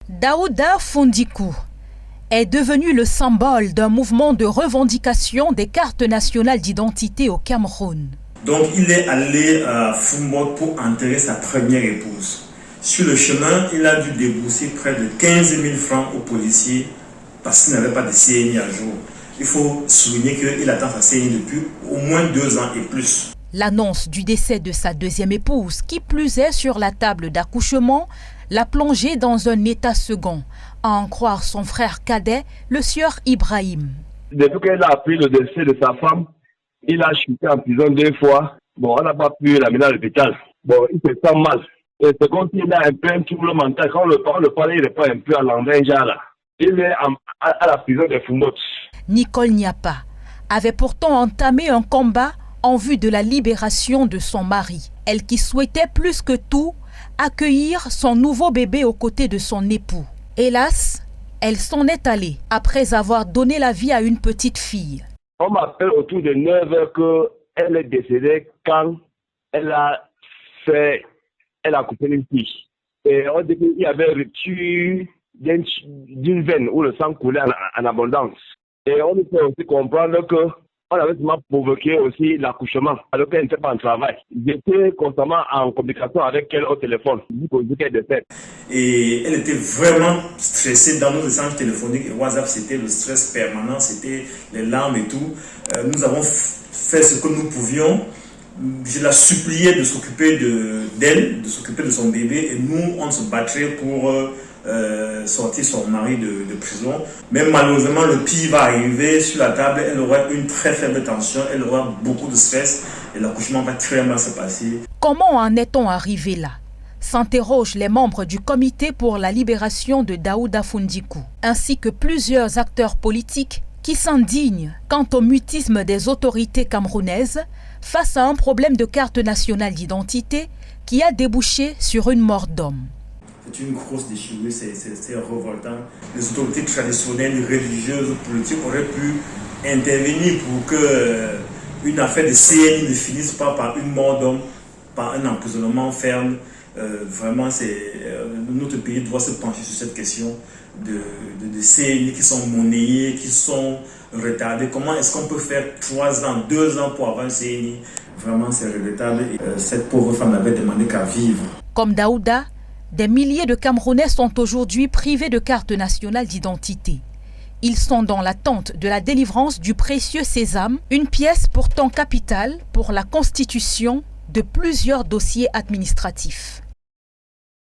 Daouda Foundikou est devenu le symbole d'un mouvement de revendication des cartes nationales d'identité au Cameroun. Donc il est allé à Foumbot pour enterrer sa première épouse. Sur le chemin, il a dû débourser près de 15 000 francs aux policiers parce qu'il n'avait pas de CNI à jour. Il faut souligner qu'il attend sa CNI depuis au moins 2 ans et plus. L'annonce du décès de sa deuxième épouse, qui plus est sur la table d'accouchement, l'a plongé dans un état second, à en croire son frère cadet, le sieur Ibrahim. Depuis qu'elle a appris le décès de sa femme, il a chuté en prison 2 fois. Bon, on n'a pas pu l'amener à l'hôpital. Bon, il se sent mal. Et c'est comme s'il a un peu un trouble mental. Quand on le parle, il répond un peu à l'envers, là. Il est à la prison de Foumbot. Nicole Niapa avait pourtant entamé un combat en vue de la libération de son mari. Elle qui souhaitait plus que tout accueillir son nouveau bébé aux côtés de son époux. Hélas, elle s'en est allée après avoir donné la vie à une petite fille. On m'appelle autour de 9 h qu'elle est décédée quand elle a coupé une fille. Et on dit qu'il y avait rupture d'une veine où le sang coulait en abondance. Et on peut aussi comprendre qu'on avait seulement provoqué aussi l'accouchement, alors qu'elle n'était pas en travail. J'étais constamment en communication avec elle au téléphone, du qu'elle décède. Et elle était vraiment stressée dans nos échanges téléphoniques et WhatsApp, c'était le stress permanent, c'était les larmes et tout. Nous avons fait ce que nous pouvions. Je la suppliais de s'occuper d'elle, de s'occuper de son bébé, et nous, on se battrait pour sortir son mari de prison. Mais malheureusement, le pire va arriver sur la table. Elle aura une très faible tension, elle aura beaucoup de stress et l'accouchement va très mal se passer. Comment en est-on arrivé là? S'interrogent les membres du comité pour la libération de Daouda Foundikou, ainsi que plusieurs acteurs politiques qui s'indignent quant au mutisme des autorités camerounaises face à un problème de carte nationale d'identité qui a débouché sur une mort d'homme. C'est une grosse déchirure, c'est révoltant. Les autorités traditionnelles, religieuses, politiques auraient pu intervenir pour que une affaire de CNI ne finisse pas par une mort d'homme, par un emprisonnement ferme. Vraiment, notre pays doit se pencher sur cette question de CNI qui sont monnayés, qui sont retardés. Comment est-ce qu'on peut faire 3 ans, 2 ans pour avoir un CNI? Vraiment, c'est regrettable. Cette pauvre femme n'avait demandé qu'à vivre. Comme Daouda, des milliers de Camerounais sont aujourd'hui privés de carte nationale d'identité. Ils sont dans l'attente de la délivrance du précieux sésame, une pièce pourtant capitale pour la constitution de plusieurs dossiers administratifs.